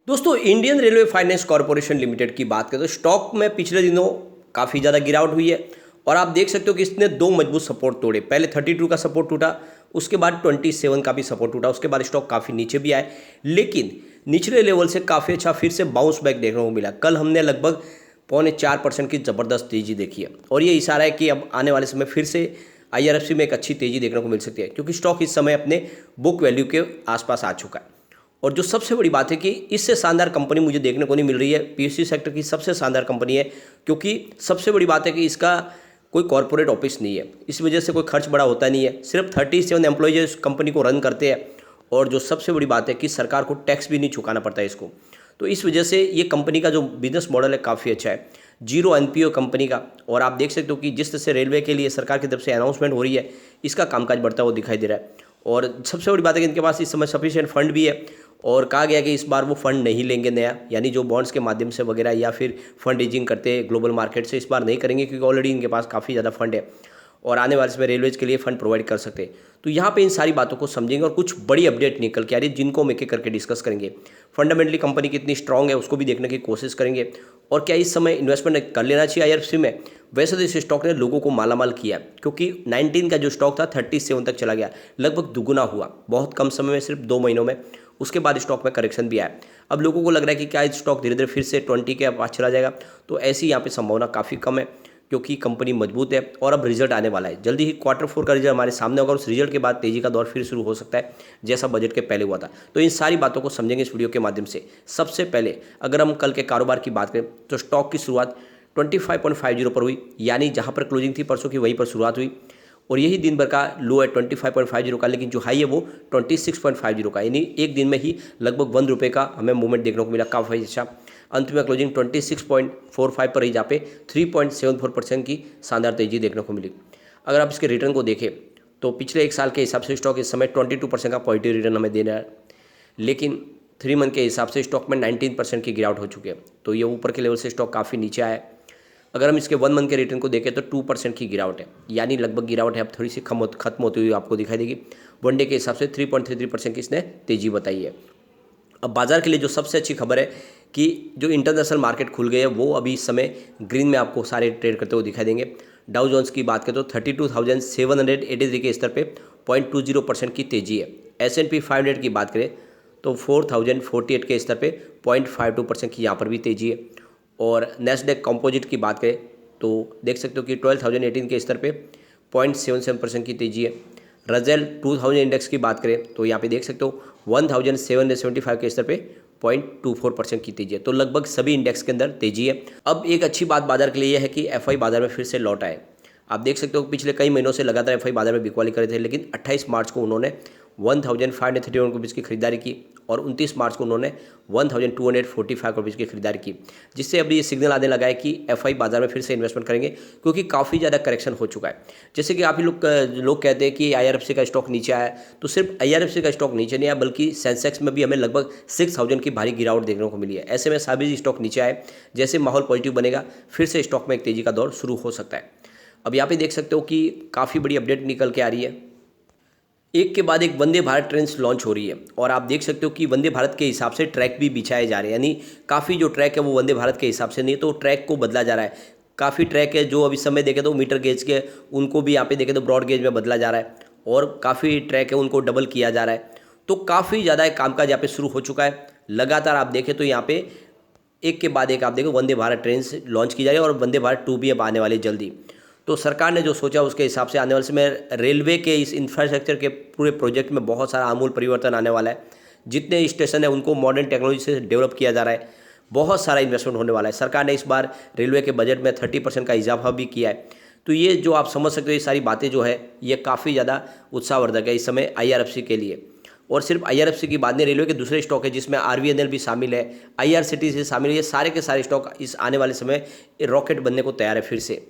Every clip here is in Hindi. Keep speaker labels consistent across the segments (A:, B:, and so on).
A: दोस्तों Indian railway finance corporation limited की बात करें तो स्टॉक में पिछले दिनों काफ़ी ज़्यादा गिरावट हुई है और आप देख सकते हो कि इसने दो मजबूत सपोर्ट तोड़े। पहले 32 का सपोर्ट टूटा, उसके बाद 27 का भी सपोर्ट टूटा, उसके बाद स्टॉक काफ़ी नीचे भी आए, लेकिन निचले लेवल से काफ़ी अच्छा फिर से बाउंस बैक देखने को मिला। कल हमने लगभग 0.4% की ज़बरदस्त तेज़ी देखी है और ये इशारा है कि अब आने वाले समय फिर से IRFC में एक अच्छी तेज़ी देखने को मिल सकती है, क्योंकि स्टॉक इस समय अपने बुक वैल्यू के आसपास आ चुका है। और जो सबसे बड़ी बात है कि इससे शानदार कंपनी मुझे देखने को नहीं मिल रही है। PSU सेक्टर की सबसे शानदार कंपनी है, क्योंकि सबसे बड़ी बात है कि इसका कोई कॉर्पोरेट ऑफिस नहीं है, इस वजह से कोई खर्च बड़ा होता नहीं है। सिर्फ 37 एम्प्लॉयज इस कंपनी को रन करते हैं और जो सबसे बड़ी बात है कि सरकार को टैक्स भी नहीं चुकाना पड़ता है इसको। तो इस वजह से ये कंपनी का जो बिजनेस मॉडल है काफ़ी अच्छा है, 0 NPO कंपनी का। और आप देख सकते हो कि जिस तरह से रेलवे के लिए सरकार की तरफ से अनाउंसमेंट हो रही है, इसका कामकाज बढ़ता हुआ दिखाई दे रहा है। और सबसे बड़ी बात है कि इनके पास इस समय सफिशिएंट फंड भी है और कहा गया कि इस बार वो फंड नहीं लेंगे नया, यानी जो बॉन्ड्स के माध्यम से वगैरह या फिर फंड रेजिंग करते हैं ग्लोबल मार्केट से, इस बार नहीं करेंगे, क्योंकि ऑलरेडी इनके पास काफ़ी ज़्यादा फंड है और आने वाले समय रेलवेज के लिए फंड प्रोवाइड कर सकते हैं। तो यहाँ पे इन सारी बातों को समझेंगे और कुछ बड़ी अपडेट निकल के आ रही है जिनको हम एक एक करके डिस्कस करेंगे। फंडामेंटली कंपनी कितनी स्ट्रांग है उसको भी देखने की कोशिश करेंगे और क्या इस समय इन्वेस्टमेंट कर लेना चाहिए IRFC में। वैसे तो इस स्टॉक ने लोगों को मालामाल किया, क्योंकि 19 का जो स्टॉक था 37 तक चला गया, लगभग दुगुना हुआ बहुत कम समय में, सिर्फ 2 महीनों में। उसके बाद स्टॉक में करेक्शन भी आया। अब लोगों को लग रहा है कि क्या स्टॉक धीरे धीरे फिर से 20 के पास चला जाएगा, तो ऐसी यहाँ पे संभावना काफ़ी कम है, क्योंकि कंपनी मजबूत है और अब रिजल्ट आने वाला है। जल्दी ही Q4 का रिजल्ट हमारे सामने होगा और उस रिजल्ट के बाद तेजी का दौर फिर शुरू हो सकता है, जैसा बजट के पहले हुआ था। तो इन सारी बातों को समझेंगे इस वीडियो के माध्यम से। सबसे पहले अगर हम कल के कारोबार की बात करें तो स्टॉक की शुरुआत 25.50 पर हुई, यानी जहाँ पर क्लोजिंग थी परसों की वहीं पर शुरुआत हुई और यही दिन भर का लो है 25.50 का, लेकिन जो हाई है वो 26.50 का, यानी एक दिन में ही लगभग ₹1 का हमें मूवमेंट देखने को मिला, काफ़ी अच्छा। अंत में क्लोजिंग 26.45 पर ही, जहाँ पे 3.74% की शानदार तेजी देखने को मिली। अगर आप इसके रिटर्न को देखें तो पिछले एक साल के हिसाब से स्टॉक इस समय 22% का पॉजिटिव रिटर्न हमें दे रहा है, लेकिन 3 मंथ के हिसाब से स्टॉक में 19% की गिरावट हो चुकी है। तो ये ऊपर के लेवल से स्टॉक काफ़ी नीचे आया है। अगर हम इसके 1 मंथ के रिटर्न को देखें तो 2% की गिरावट है, यानी लगभग गिरावट है अब थोड़ी सी खत्म होती हुई आपको दिखाई देगी। 1 डे के हिसाब से 3.33% की इसने तेजी बताई है। अब बाजार के लिए जो सबसे अच्छी खबर है कि जो इंटरनेशनल मार्केट खुल गए हैं वो अभी इस समय ग्रीन में आपको सारे ट्रेड करते हुए दिखाई देंगे। डाउ जोन्स की बात करें तो 32,783 के स्तर पे 0.20% की तेजी है। S&P 500 की बात करें तो 4,048 के स्तर पे 0.52% की यहाँ पर भी तेजी है। और नेस्डेक कंपोजिट की बात करें तो देख सकते हो कि 12,018 के स्तर पे 0.77% की तेजी है। रजेल 2000 इंडेक्स की बात करें तो यहाँ पे देख सकते हो 1775 के स्तर पे 0.24% की तेजी है। तो लगभग सभी इंडेक्स के अंदर तेजी है। अब एक अच्छी बात बाजार के लिए यह है कि FI बाजार में फिर से लौट आए। आप देख सकते हो पिछले कई महीनों से लगातार FI बाजार में बिकवाली कर रहे थे, लेकिन 28 मार्च को उन्होंने 1531 रुपीज़ की खरीदारी की और 29 मार्च को उन्होंने 1245 रुपीज़ की खरीदारी की, जिससे अभी ये सिग्नल आने लगा है कि FI बाजार में फिर से इन्वेस्टमेंट करेंगे, क्योंकि काफ़ी ज़्यादा करेक्शन हो चुका है। जैसे कि आप ही लोग कहते हैं कि IRFC का स्टॉक नीचे आया, तो सिर्फ IRFC का स्टॉक नीचे नहीं आया, बल्कि सेंसेक्स में भी हमें लगभग 6000 की भारी गिरावट देखने को मिली है। ऐसे में सभी स्टॉक नीचे आए, जैसे माहौल पॉजिटिव बनेगा फिर से स्टॉक में एक तेज़ी का दौर शुरू हो सकता है। अब यहाँ पे देख सकते हो कि काफ़ी बड़ी अपडेट निकल के आ रही है। एक के बाद एक वंदे भारत ट्रेन लॉन्च हो रही है और आप देख सकते हो कि वंदे भारत के हिसाब से ट्रैक भी बिछाए जा रहे हैं, यानी काफ़ी जो ट्रैक है वो वंदे भारत के हिसाब से नहीं, तो ट्रैक को बदला जा रहा है। काफ़ी ट्रैक है जो अभी समय देखें तो मीटर गेज के, उनको भी यहाँ पे देखें तो ब्रॉड गेज में बदला जा रहा है और काफ़ी ट्रैक है उनको डबल किया जा रहा है। तो काफ़ी ज़्यादा कामकाज यहाँ पे शुरू हो चुका है। लगातार आप देखें तो यहाँ पे एक के बाद एक आप देखो वंदे भारत ट्रेन लॉन्च की जा रही है और वंदे भारत 2 भी अब आने वाली जल्दी। तो सरकार ने जो सोचा उसके हिसाब से आने वाले समय रेलवे के इस इंफ्रास्ट्रक्चर के पूरे प्रोजेक्ट में बहुत सारा आमूल परिवर्तन आने वाला है। जितने स्टेशन है उनको मॉडर्न टेक्नोलॉजी से डेवलप किया जा रहा है, बहुत सारा इन्वेस्टमेंट होने वाला है। सरकार ने इस बार रेलवे के बजट में 30% का इजाफा भी किया है। तो ये जो आप समझ सकते हो ये सारी बातें जो है ये काफ़ी ज़्यादा उत्साहवर्धक है इस समय IRFC के लिए। और सिर्फ IRFC की बात नहीं, रेलवे के दूसरे स्टॉक है जिसमें RVNL भी शामिल है, IRCTC शामिल है, ये सारे के सारे स्टॉक इस आने वाले समय रॉकेट बनने को तैयार है। फिर से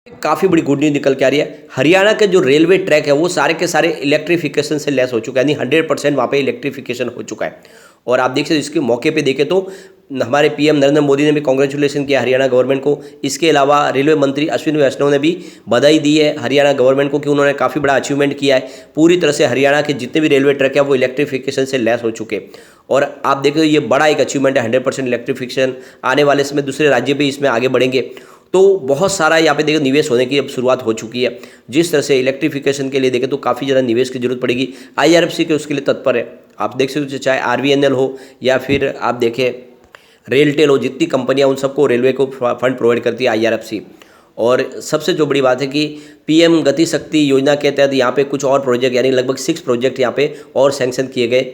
A: काफ़ी बड़ी गुड न्यूज़ निकल के आ रही है। हरियाणा के जो रेलवे ट्रैक है वो सारे के सारे इलेक्ट्रिफिकेशन से लेस हो चुका है, यानी 100% वहाँ पे इलेक्ट्रिफिकेशन हो चुका है। और आप देख सकते इसके मौके पे देखें तो हमारे PM नरेंद्र मोदी ने भी कांग्रेचुलेशन किया हरियाणा गवर्नमेंट को। इसके अलावा रेलवे मंत्री अश्विनी वैष्णव ने भी बधाई दी है हरियाणा गवर्नमेंट को कि उन्होंने काफ़ी बड़ा अचीवमेंट किया है। पूरी तरह से हरियाणा के जितने भी रेलवे ट्रैक है वो इलेक्ट्रिफिकेशन से लेस हो चुके। और आप देखें तो ये बड़ा एक अचीवमेंट है, 100% इलेक्ट्रिफिकेशन। आने वाले समय दूसरे राज्य भी इसमें आगे बढ़ेंगे, तो बहुत सारा यहाँ पे देखो निवेश होने की अब शुरुआत हो चुकी है। जिस तरह से इलेक्ट्रिफिकेशन के लिए देखें तो काफ़ी ज़्यादा निवेश की जरूरत पड़ेगी। IRFC के उसके लिए तत्पर है। आप देख सकते हो चाहे RVNL हो या फिर आप देखें रेलटेल हो, जितनी कंपनियां उन सबको रेलवे को फंड प्रोवाइड करती है IRFC। और सबसे जो बड़ी बात है कि PM गति शक्ति योजना के तहत यहाँ पे कुछ और प्रोजेक्ट यानी लगभग 6 प्रोजेक्ट यहाँ पे और सैंक्शन किए गए,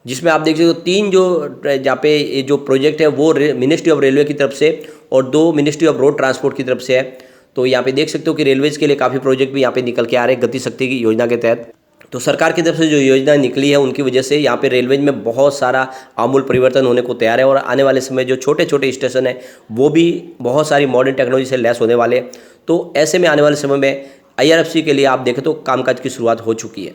A: जिसमें आप देख सकते हो 3 जो यहाँ पे जो प्रोजेक्ट है वो मिनिस्ट्री ऑफ रेलवे की तरफ से और 2 मिनिस्ट्री ऑफ रोड ट्रांसपोर्ट की तरफ से है। तो यहाँ पे देख सकते हो कि रेलवेज के लिए काफ़ी प्रोजेक्ट भी यहाँ पे निकल के आ रहे हैं गति शक्ति की योजना के तहत। तो सरकार की तरफ से जो योजना निकली है उनकी वजह से यहाँ पे रेलवेज में बहुत सारा आमूल परिवर्तन होने को तैयार है। और आने वाले समय जो छोटे छोटे स्टेशन है वो भी बहुत सारी मॉडर्न टेक्नोलॉजी से लैस होने वाले। तो ऐसे में आने वाले समय में IRFC के लिए आप देखें तो कामकाज की शुरुआत हो चुकी है।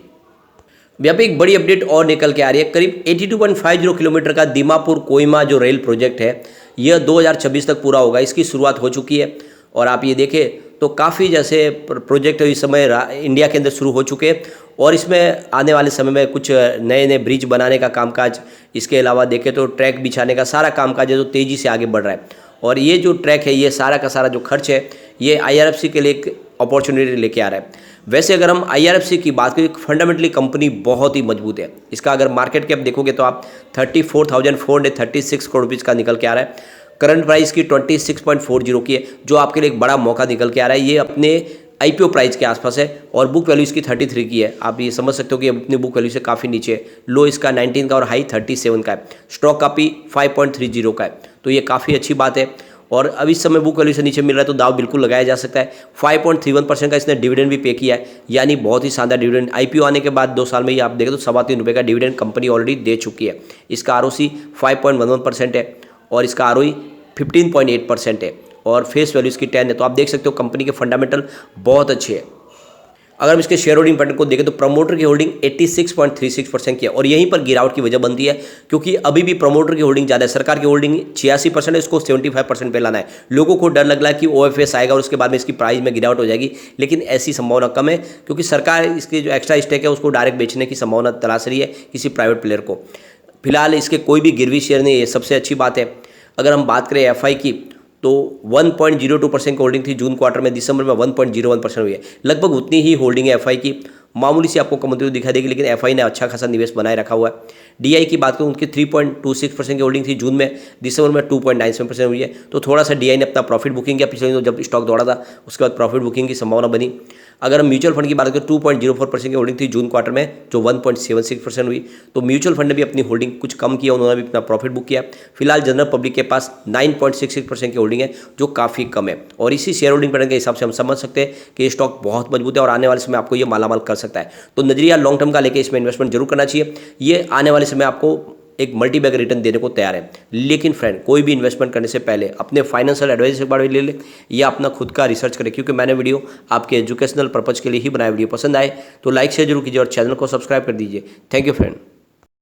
A: यहाँ पे एक बड़ी अपडेट और निकल के आ रही है। करीब 82.50 किलोमीटर का दीमापुर कोहिमा जो रेल प्रोजेक्ट है यह 2026 तक पूरा होगा, इसकी शुरुआत हो चुकी है। और आप ये देखें तो काफ़ी जैसे प्रोजेक्ट इस समय इंडिया के अंदर शुरू हो चुके हैं और इसमें आने वाले समय में कुछ नए नए ब्रिज बनाने का कामकाज, इसके अलावा देखें तो ट्रैक बिछाने का सारा कामकाज है जो तेज़ी से आगे बढ़ रहा है। और ये जो ट्रैक है ये सारा का सारा जो खर्च है ये IRFC के लिए एक अपॉर्चुनिटी लेके आ रहा है। वैसे अगर हम IRFC की बात करें, फंडामेंटली कंपनी बहुत ही मजबूत है। इसका अगर मार्केट कैप देखोगे तो आप 34,436 करोड़ रुपीज़ का निकल के आ रहा है। करंट प्राइस की 26.40 की है, जो आपके लिए एक बड़ा मौका निकल के आ रहा है। ये अपने IPO प्राइस के आसपास है और बुक वैल्यू इसकी 33 की है। आप ये समझ सकते हो कि अपनी बुक वैल्यू से काफ़ी नीचे है। लो इसका 19 का और हाई 37 का है। स्टॉक कापी 5.30 का है, तो ये काफ़ी अच्छी बात है। और अब इस समय बुक वैल्यू से नीचे मिल रहा है तो दाव बिल्कुल लगाया जा सकता है। 5.31% का इसने डिविडेंड भी पे किया है, यानी बहुत ही शानदार डिविडेंड। IPO आने के बाद 2 साल में ही आप देखें तो 3.25 रुपये का डिविडेंड कंपनी ऑलरेडी दे चुकी है। इसका ROC 5.11% है और इसका ROE 15.8% है और फेस वैल्यू इसकी 10 है। तो आप देख सकते हो कंपनी के फंडामेंटल बहुत अच्छे हैं। अगर हम इसके शेयर होल्डिंग पैटर्न को देखें तो प्रमोटर की होल्डिंग 86.36% की है और यहीं पर गिरावट की वजह बनती है क्योंकि अभी भी प्रमोटर की होल्डिंग ज़्यादा है। सरकार की होल्डिंग 86% है, इसको 75% पे लाना है। लोगों को डर लग रहा है कि OFS आएगा और उसके बाद में इसकी प्राइस में गिरावट हो जाएगी, लेकिन ऐसी संभावना कम है क्योंकि सरकार इसके जो एक्स्ट्रा स्टेक है उसको डायरेक्ट बेचने की संभावना तलाश रही है किसी प्राइवेट प्लेयर को। फिलहाल इसके कोई भी गिरवी शेयर नहीं है, ये सबसे अच्छी बात है। अगर हम बात करें FI की तो 1.02% की होल्डिंग थी जून क्वार्टर में, दिसंबर में 1.01% हुई है। लगभग उतनी ही होल्डिंग है FI की, मामूली सी आपको कमती हुई दिखाई देगी, लेकिन FI ने अच्छा खासा निवेश बनाए रखा हुआ है। DI की बात करूँ उनकी 3.26% की होल्डिंग थी जून में, दिसंबर में 2.97% हुई है। तो थोड़ा सा DI ने अपना प्रॉफिट बुकिंग किया पिछले दिनों जब स्टॉक दौड़ा था, उसके बाद प्रॉफिट बुकिंग की संभावना बनी। अगर हम म्यूचुअल फंड की बात करें 2.04% की होल्डिंग थी जून क्वार्टर में, जो 1.76% हुई। तो म्यूचुअल फंड ने भी अपनी होल्डिंग कुछ कम किया, उन्होंने भी अपना प्रॉफिट बुक किया। फिलहाल जनरल पब्लिक के पास 9.66% की होल्डिंग है, जो काफ़ी कम है। और इसी शेयर होल्डिंग पैटर्न के हिसाब से हम समझ सकते हैं कि ये स्टॉक बहुत मजबूत है और आने वाले समय आपको ये मालामाल कर सकता है। तो नजरिया लॉन्ग टर्म का लेके इसमें इन्वेस्टमेंट जरूर करना चाहिए। ये आने वाले समय आपको एक मल्टी बैग रिटर्न देने को तैयार है। लेकिन फ्रेंड, कोई भी इन्वेस्टमेंट करने से पहले अपने फाइनेंशियल एडवाइजर से बारे में ले ले या अपना खुद का रिसर्च करें, क्योंकि मैंने वीडियो आपके एजुकेशनल पर्पज के लिए ही बनाया। वीडियो पसंद आए तो लाइक शेयर जरूर कीजिए और चैनल को सब्सक्राइब कर दीजिए। Thank you friend.